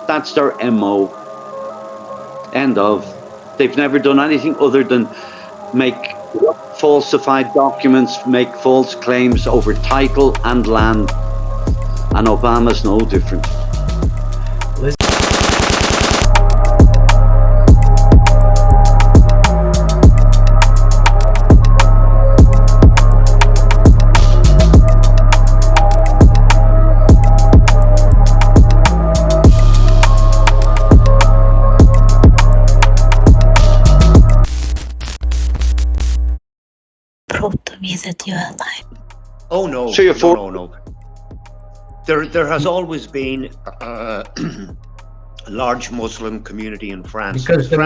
That's their MO. End of. They've never done anything other than make falsified documents, make false claims over title and land. And Obama's no different. That you are alive. Oh no, no. There has always been a large Muslim community in France. Because the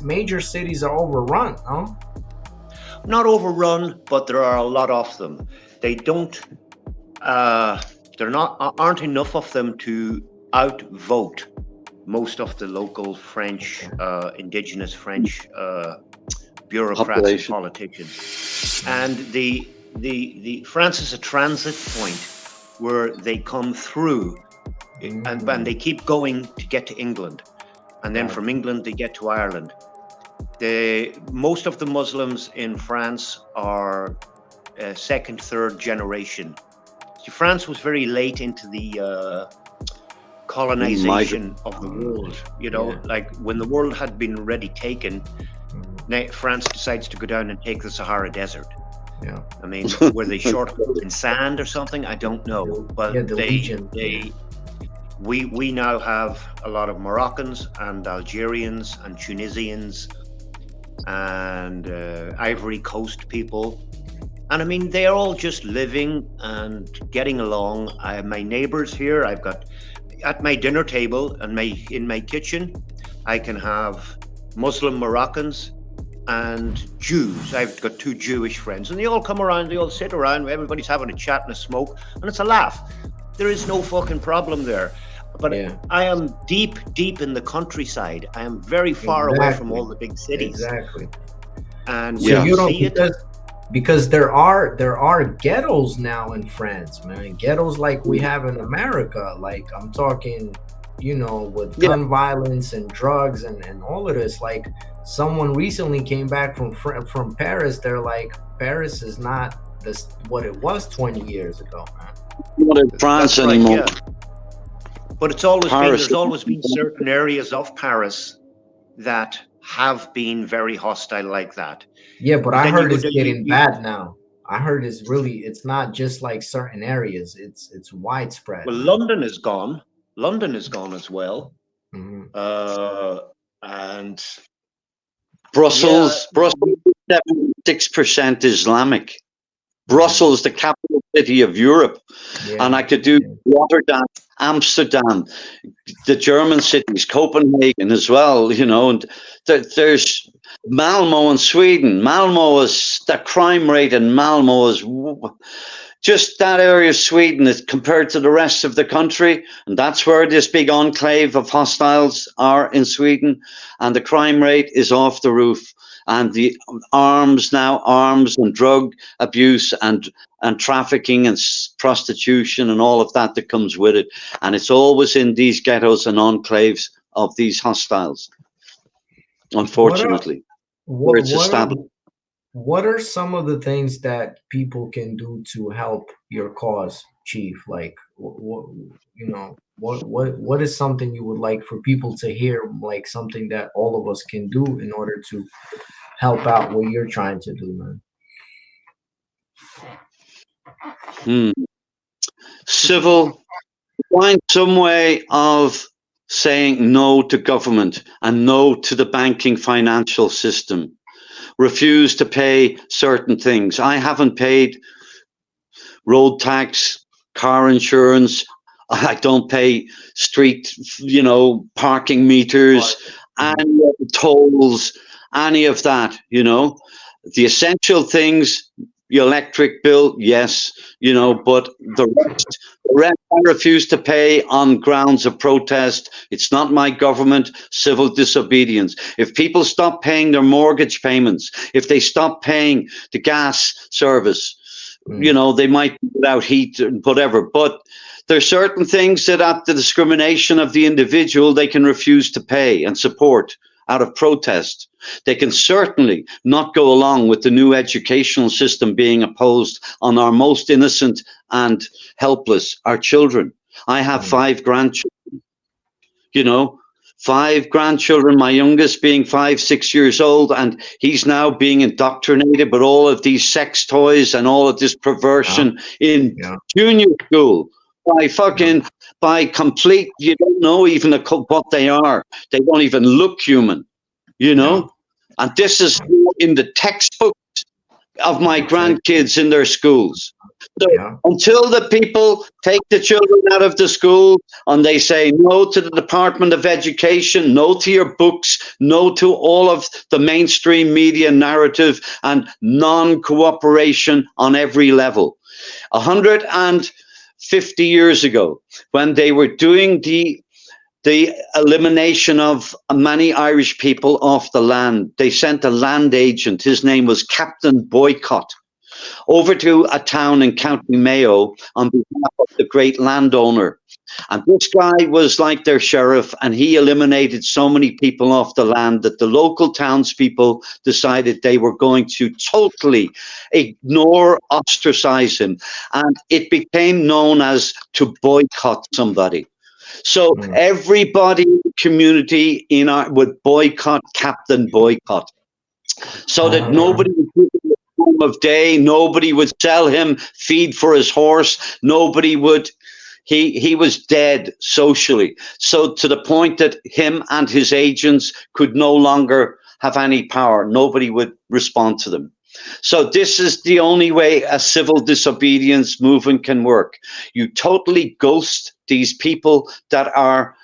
major cities are overrun, no? Not overrun, but there are a lot of them. They don't. Aren't enough of them to outvote most of the local French, indigenous French. Bureaucrats and politicians, and the France is a transit point where they come through, and they keep going to get to England, and then from England they get to Ireland. Most of the Muslims in France are second, third generation. See, France was very late into the colonization of the world. You know, like when the world had been already taken. France decides to go down and take the Sahara Desert. Yeah, I mean, were they short in sand or something? I don't know. But we now have a lot of Moroccans and Algerians and Tunisians and Ivory Coast people, and I mean they're all just living and getting along. My neighbors here, I've got at my dinner table and in my kitchen, I can have Muslim Moroccans and Jews. I've got 2 Jewish friends, and they all come around, they all sit around, everybody's having a chat and a smoke, and it's a laugh. There is no fucking problem there. But I am deep in the countryside. I am very far away from all the big cities. Exactly. And so you don't see it. Because there are ghettos now in France, man. Ghettos like we have in America. Like I'm talking, you know, with gun violence and drugs and all of this. Like someone recently came back from Paris. They're like, Paris is not what it was 20 years ago, man. Not in France anymore. But it's always there's always been certain areas of Paris that have been very hostile like that. Yeah, but I heard it's getting bad now. I heard it's not just like certain areas. It's widespread. Well, London is gone. London is gone as well. Mm-hmm. And Brussels, 76% Islamic. Brussels, the capital city of Europe. Yeah. And I could do Rotterdam, Amsterdam, the German cities, Copenhagen as well, you know, and there's Malmo in Sweden. The crime rate in Malmo is just that area of Sweden is compared to the rest of the country. And that's where this big enclave of hostiles are in Sweden. And the crime rate is off the roof. And the arms and drug abuse and trafficking and prostitution and all of that comes with it. And it's always in these ghettos and enclaves of these hostiles, unfortunately. What are some of the things that people can do to help your cause, Chief? Like, what is something you would like for people to hear, like something that all of us can do in order to help out what you're trying to do, man? Civil, find some way of saying no to government and no to the banking financial system. Refuse to pay certain things. I haven't paid road tax, car insurance. I don't pay street, parking meters, and tolls, any of that, the essential things, the electric bill, yes, but the rest I refuse to pay on grounds of protest. It's not my government, civil disobedience. If people stop paying their mortgage payments, if they stop paying the gas service, they might be without heat and whatever, but There are certain things that at the discrimination of the individual, they can refuse to pay and support out of protest. They can certainly not go along with the new educational system being imposed on our most innocent and helpless, our children. I have 5 grandchildren, you know, 5 grandchildren, my youngest being 5, 6 years old, and he's now being indoctrinated with all of these sex toys and all of this perversion in junior school by complete, you don't know even what they are. They don't even look human, you know? And this is in the textbooks of my grandkids in their schools. So until the people take the children out of the school and they say no to the Department of Education, no to your books, no to all of the mainstream media narrative and non-cooperation on every level. 150 years ago, when they were doing the elimination of many Irish people off the land, they sent a land agent, his name was Captain Boycott, over to a town in County Mayo on behalf of the great landowner. And this guy was like their sheriff, and he eliminated so many people off the land that the local townspeople decided they were going to totally ignore, ostracize him. And it became known as to boycott somebody. So everybody in the community would boycott Captain Boycott, so that nobody would give him a time of day, nobody would sell him feed for his horse, nobody would. He was dead socially. So to the point that him and his agents could no longer have any power. Nobody would respond to them. So this is the only way a civil disobedience movement can work. You totally ghost these people that are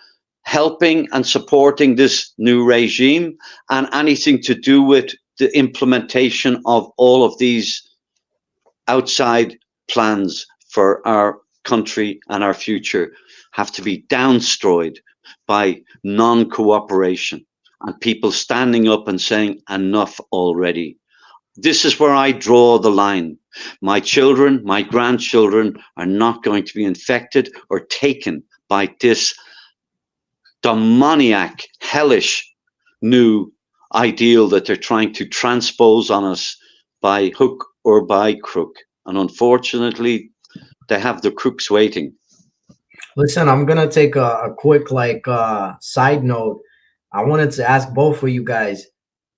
helping and supporting this new regime and anything to do with the implementation of all of these outside plans for our country and our future have to be destroyed by non-cooperation and people standing up and saying enough already. This is where I draw the line. My children, my grandchildren are not going to be infected or taken by this demoniac, hellish new ideal that they're trying to transpose on us by hook or by crook. And unfortunately, they have the crooks waiting. Listen, I'm going to take a quick side note. I wanted to ask both of you guys,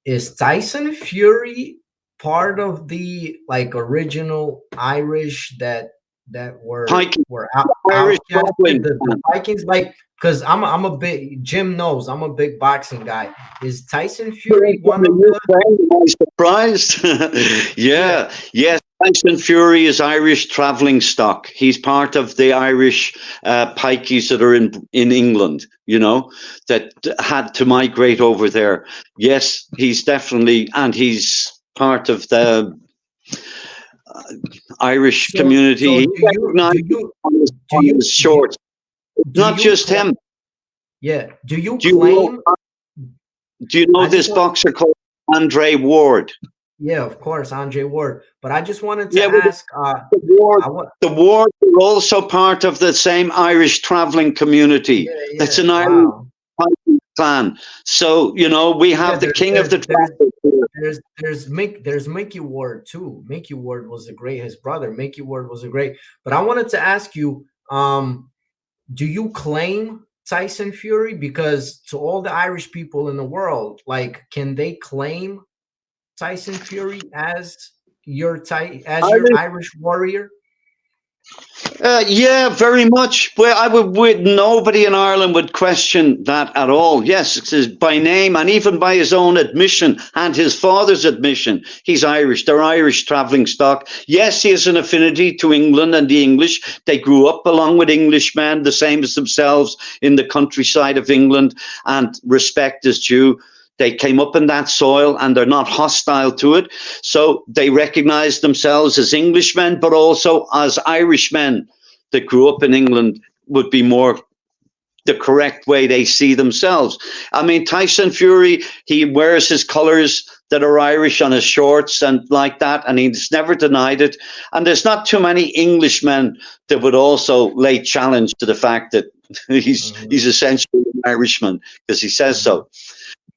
is Tyson Fury part of the original Irish that were out the Vikings? Because I'm a big, Jim knows I'm a big boxing guy. Is Tyson Fury one of the? I'm surprised. Yes. Tyson Fury is Irish traveling stock. He's part of the Irish pikeys that are in England, you know, that had to migrate over there. Yes, he's definitely, and he's part of the Irish community. Do his shorts. Not just him. Yeah. Do you claim? Do you know this boxer called Andre Ward? Yeah, of course, Andre Ward. But I just wanted to ask. The Ward are also part of the same Irish traveling community. That's an Irish clan. So you know we have the king of the travel. There's Mickey Ward too. Mickey Ward was his brother. Mickey Ward was a great. But I wanted to ask you, do you claim Tyson Fury? Because to all the Irish people in the world, can they claim Tyson Fury as your Irish warrior? Yeah, very much. Well, nobody in Ireland would question that at all. Yes, it's by name and even by his own admission and his father's admission. He's Irish. They're Irish traveling stock. Yes, he has an affinity to England and the English. They grew up along with Englishmen, the same as themselves in the countryside of England, and respect is due. They came up in that soil and they're not hostile to it. So they recognize themselves as Englishmen, but also as Irishmen that grew up in England would be more the correct way they see themselves. I mean, Tyson Fury, he wears his colors that are Irish on his shorts and like that, and he's never denied it. And there's not too many Englishmen that would also lay challenge to the fact that he's essentially an Irishman, because he says so.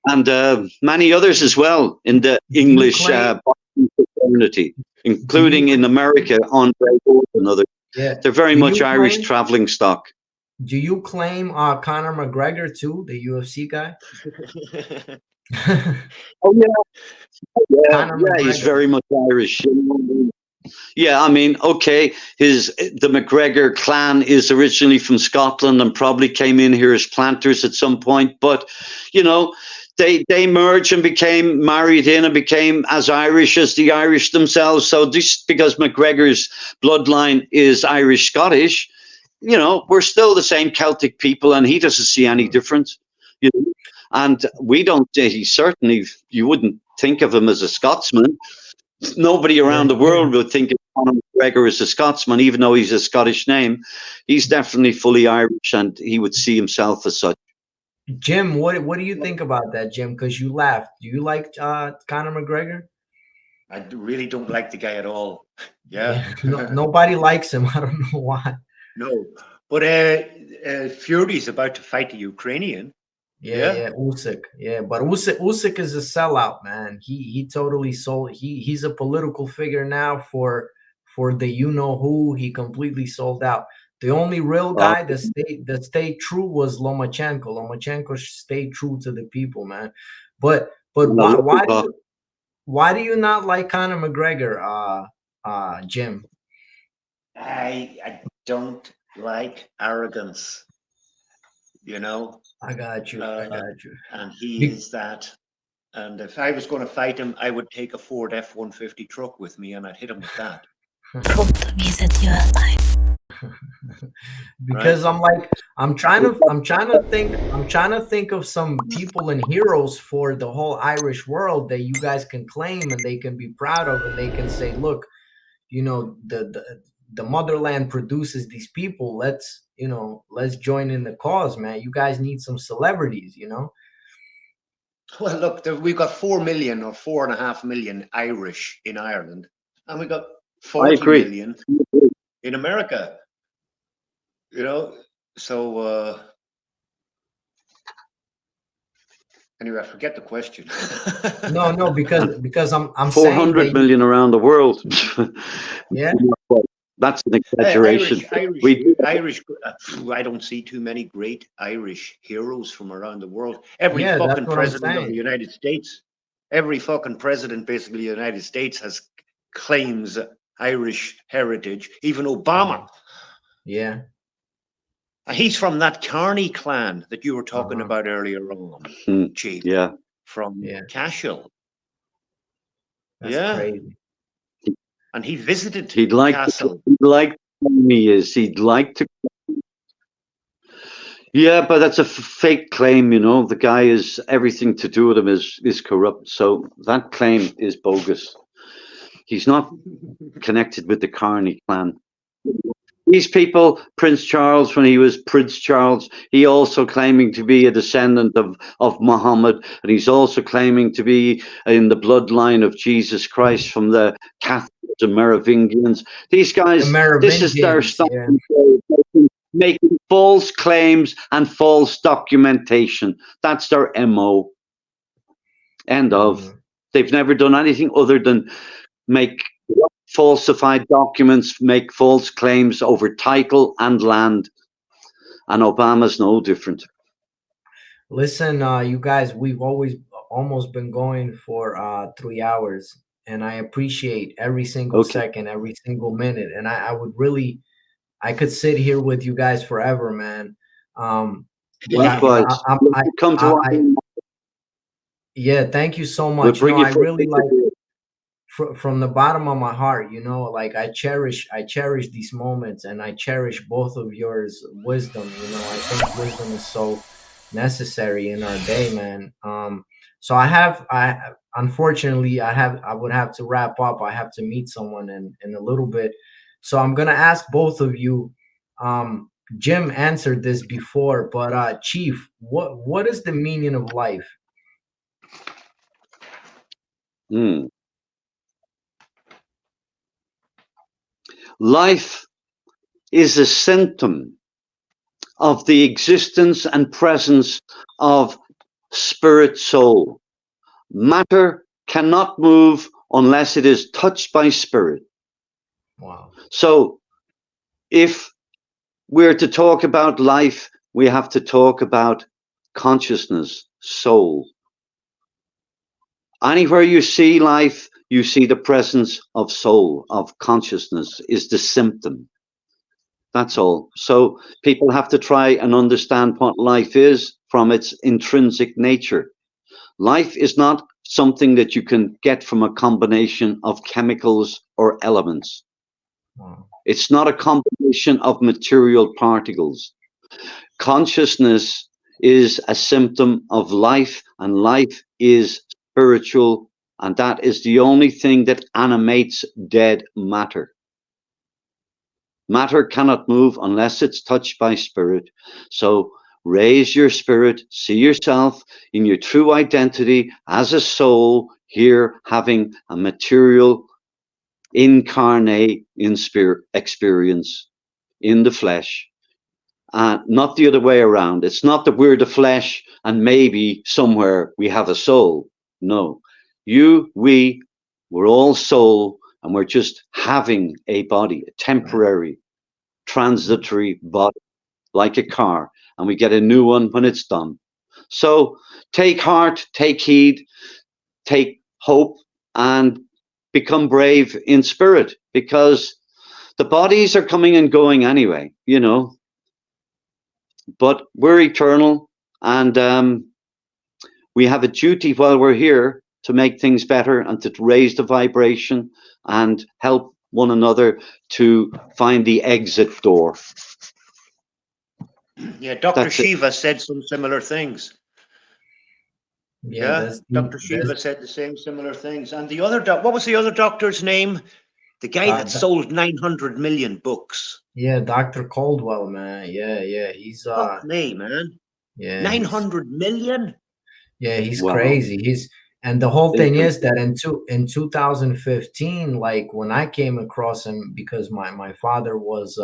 And many others as well in the English boxing community, including in America, Andre Ward and others. Yeah. They're very much Irish traveling stock. Do you claim Conor McGregor too, the UFC guy? Oh yeah, he's very much Irish. Yeah, I mean, okay, the McGregor clan is originally from Scotland and probably came in here as planters at some point, but you know, they merged and became married in and became as Irish as the Irish themselves. So just because McGregor's bloodline is Irish Scottish, you know, we're still the same Celtic people, and he doesn't see any difference. You know? And we don't. He certainly, you wouldn't think of him as a Scotsman. Nobody around the world would think of Conor McGregor as a Scotsman, even though he's a Scottish name. He's definitely fully Irish, and he would see himself as such. Jim, what do you think about that, Jim? Because you laughed. Do you like Conor McGregor? I really don't like the guy at all. Yeah. Nobody likes him. I don't know why. No, but Fury's about to fight the Ukrainian. Yeah, Usyk. Yeah, but Usyk is a sellout, man. He totally sold. He's a political figure now for the you know who. He completely sold out. The only real guy that stayed true was Lomachenko. Lomachenko stayed true to the people, man. But why do you not like Conor McGregor, Jim? I don't like arrogance. You know, I got you. And he is that. And if I was going to fight him, I would take a Ford F-150 truck with me, and I'd hit him with that. Because right? I'm trying to think of some people and heroes for the whole Irish world that you guys can claim and they can be proud of, and they can say, look, you know, the motherland produces these people. Let's join in the cause, man. You guys need some celebrities, you know. Well, look, we've got 4 million or 4.5 million Irish in Ireland, and we got 40 million in America. You know, so anyway, I forget the question. no, because I'm 400 million around the world. Yeah. That's an exaggeration. Irish. I don't see too many great Irish heroes from around the world. Every fucking president of the United States, every fucking president basically of the United States claims Irish heritage. Even Obama. Yeah. He's from that Carney clan that you were talking about earlier on, Chief. Yeah. From Cashel. That's crazy. And he visited Castle. He'd like to. Yeah, but that's a fake claim, you know. The guy is, everything to do with him is corrupt. So that claim is bogus. He's not connected with the Carney clan. These people, Prince Charles, when he was Prince Charles, he also claiming to be a descendant of Muhammad, and he's also claiming to be in the bloodline of Jesus Christ from the Catholics and Merovingians. These guys, this is their stuff. Yeah. Making false claims and false documentation. That's their MO. End of. They've never done anything other than make falsified documents, make false claims over title and land, and Obama's no different. Listen, you guys, we've almost been going for 3 hours, and I appreciate every single second, every single minute, and I could sit here with you guys forever, man. Likewise. Yeah, thank you so much. No, I really like. From the bottom of my heart, you know, like I cherish these moments, and I cherish both of yours wisdom. You know, I think wisdom is so necessary in our day, man. So unfortunately I would have to wrap up. I have to meet someone in a little bit. So I'm gonna ask both of you, Jim answered this before, but Chief, what is the meaning of life? Life is a symptom of the existence and presence of spirit soul. Matter cannot move unless it is touched by spirit. Wow. So if we're to talk about life, we have to talk about consciousness, soul. Anywhere you see life, you see the presence of soul, of consciousness is the symptom. That's all. So people have to try and understand what life is from its intrinsic nature. Life is not something that you can get from a combination of chemicals or elements. Wow. It's not a combination of material particles. Consciousness is a symptom of life, and life is spiritual, and that is the only thing that animates dead matter. Matter cannot move unless it's touched by spirit. So raise your spirit, see yourself in your true identity as a soul here having a material incarnate in spirit experience in the flesh. Not the other way around. It's not that we're the flesh and maybe somewhere we have a soul. No, we're all soul, and we're just having a body, a temporary, transitory body, like a car, and we get a new one when it's done. So take heart, take heed, take hope, and become brave in spirit, because the bodies are coming and going anyway, you know. But we're eternal, and we have a duty while we're here to make things better and to raise the vibration and help one another to find the exit door. Yeah, Dr. That's it. Shiva said some similar things. Yeah, Dr. Shiva said the same similar things. And the other what was the other doctor's name? The guy that sold 900 million books. Yeah, Dr. Caldwell, man. Yeah. He's Fuck me, man. Yeah. 900 million? Yeah, he's crazy. And the whole thing is that in 2015, like when I came across him, because my father was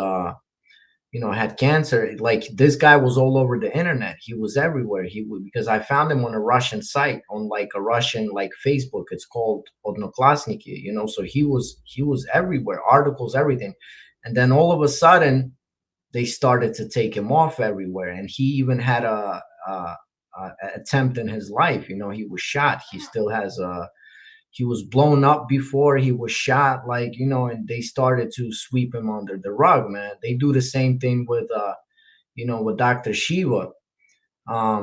had cancer, like this guy was all over the internet. He was everywhere. Because I found him on a Russian site, on like a Russian like Facebook. It's called Odnoklasniki, so he was everywhere, articles, everything. And then all of a sudden they started to take him off everywhere. And he even had a attempt in his life. He was shot. He still has he was blown up before he was shot, and they started to sweep him under the rug, man. They do the same thing with with Dr. Shiva. I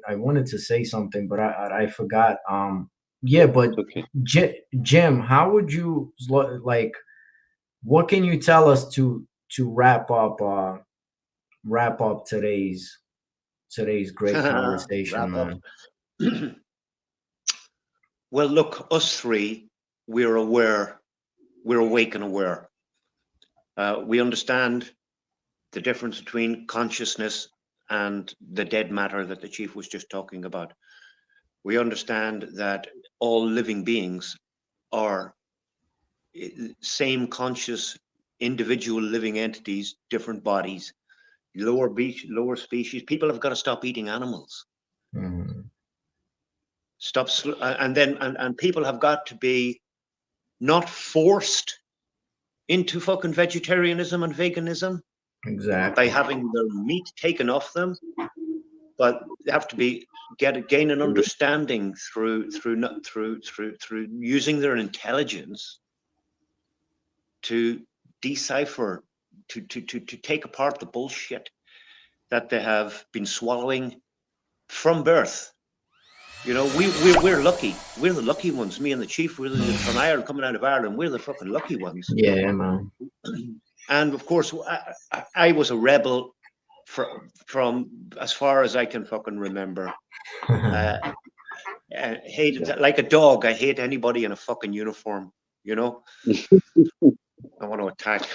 wanted to say something, but I forgot. But okay. Jim, how would you what can you tell us to wrap up today's great conversation, man? Well, look, us three, we're aware, we're awake and aware. We understand the difference between consciousness and the dead matter that the chief was just talking about. We understand that all living beings are same conscious individual living entities, different bodies, lower species. People have got to stop eating animals. Mm-hmm. And people have got to be not forced into fucking vegetarianism and veganism, exactly, by having their meat taken off them, but they have to gain an understanding through using their intelligence to decipher, to take apart the bullshit that they have been swallowing from birth. We're lucky. We're the lucky ones. Me and the chief, from Ireland, coming out of Ireland. We're the fucking lucky ones. Yeah, man. And of course, I was a rebel from as far as I can fucking remember. Hated like a dog. I hate anybody in a fucking uniform. I want to attack.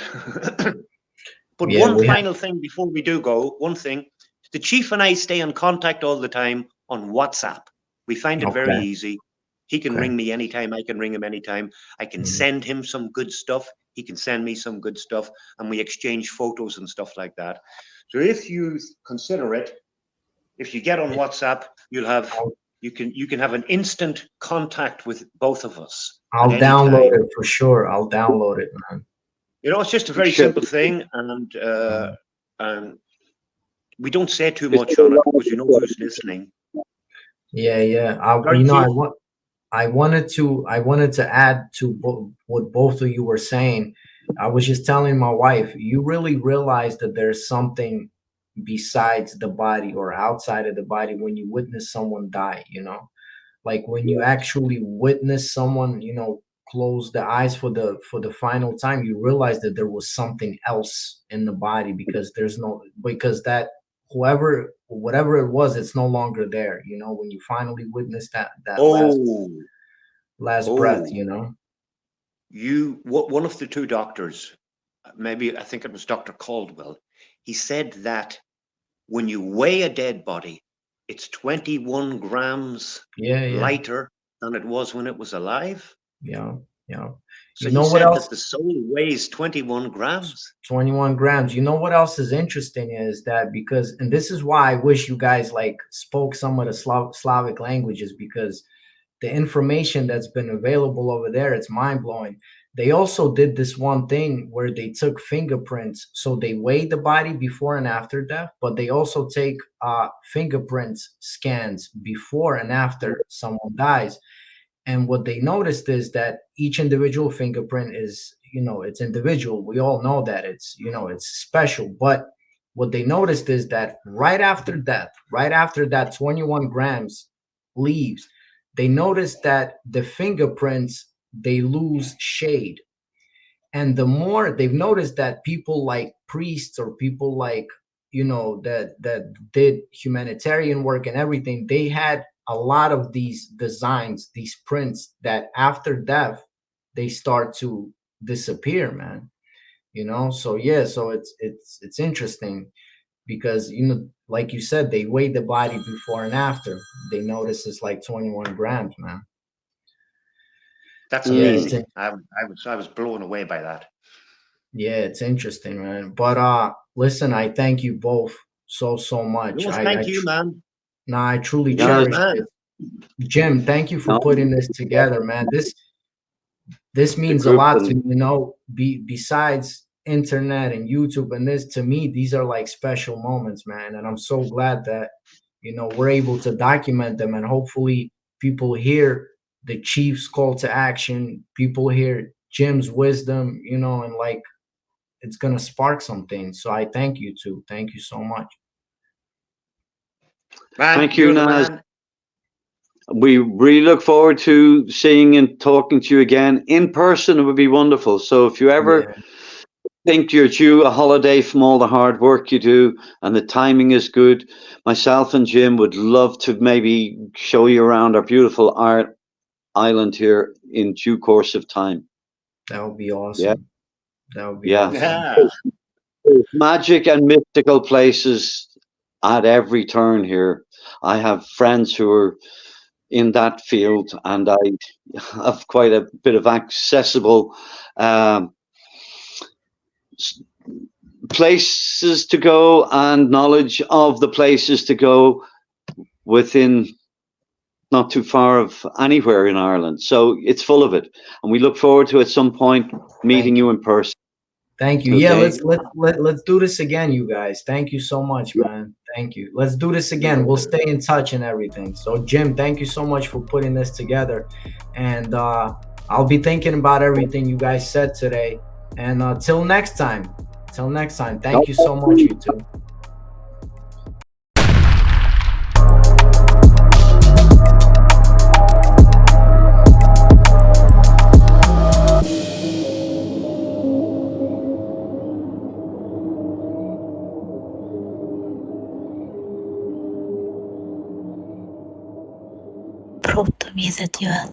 But Yeah, one final thing before we do go, one thing, the chief and I stay in contact all the time on WhatsApp. We find it very easy. He can ring me anytime. I can ring him anytime. I can send him some good stuff. He can send me some good stuff, and we exchange photos and stuff like that. So if you consider it, if you get on WhatsApp, you can have an instant contact with both of us. I'll download it for sure. I'll download it, man. You know, it's just a very simple thing, and we don't say too much on it because you know who's listening. Yeah. I wanted to add to what both of you were saying. I was just telling my wife, you really realize that there's something besides the body or outside of the body when you witness someone die, you know? Like when you actually witness someone, you know, close the eyes for the final time, you realize that there was something else in the body because that whatever it was, it's no longer there, you know, when you finally witness that last breath, you know. One of the two doctors, maybe I think it was Dr. Caldwell, he said that when you weigh a dead body, it's 21 grams lighter than it was when it was alive. Yeah. So you know what else? That the soul weighs 21 grams. 21 grams. You know what else is interesting is that and this is why I wish you guys like spoke some of the Slavic languages, because the information that's been available over there, it's mind-blowing. They also did this one thing where they took fingerprints. So they weighed the body before and after death, but they also take fingerprints scans before and after someone dies. And what they noticed is that each individual fingerprint is, you know, it's individual. We all know that it's, you know, it's special. But what they noticed is that right after that 21 grams leaves, they noticed that the fingerprints, they lose shade. And the more they've noticed that people like priests or people like, you know, that did humanitarian work and everything, they had a lot of these designs, these prints that after death, they start to disappear, man. You know, so yeah, so it's interesting because, you know, like you said, they weigh the body before and after. They notice it's like 21 grams, man. That's amazing. I was blown away by that. Yeah, it's interesting, man. But listen, I thank you both so much. Thank you, man. No, I truly cherish it. Jim, thank you for putting this together, man. This means a lot to, you know, besides internet and YouTube and this, to me, these are like special moments, man. And I'm so glad that, you know, we're able to document them, and hopefully people hear the chief's call to action, people hear Jim's wisdom, you know, and like it's gonna spark something. So I thank you too. Thank you so much. Thank you, Naz. We really look forward to seeing and talking to you again in person. It would be wonderful. So if you ever think you're due a holiday from all the hard work you do and the timing is good, myself and Jim would love to maybe show you around our beautiful island here in due course of time. That would be awesome. Yeah. That would be awesome. Magic and mystical places at every turn here. I have friends who are in that field, and I have quite a bit of accessible places to go and knowledge of the places to go within not too far of anywhere in Ireland. So it's full of it, and we look forward to at some point meeting you in person. Thank you. Okay. Yeah, let's do this again, you guys. Thank you so much, man. Thank you. Let's do this again. We'll stay in touch and everything. So Jim, thank you so much for putting this together. And I'll be thinking about everything you guys said today. And till next time. Thank you so much, you two. Prata med ett göra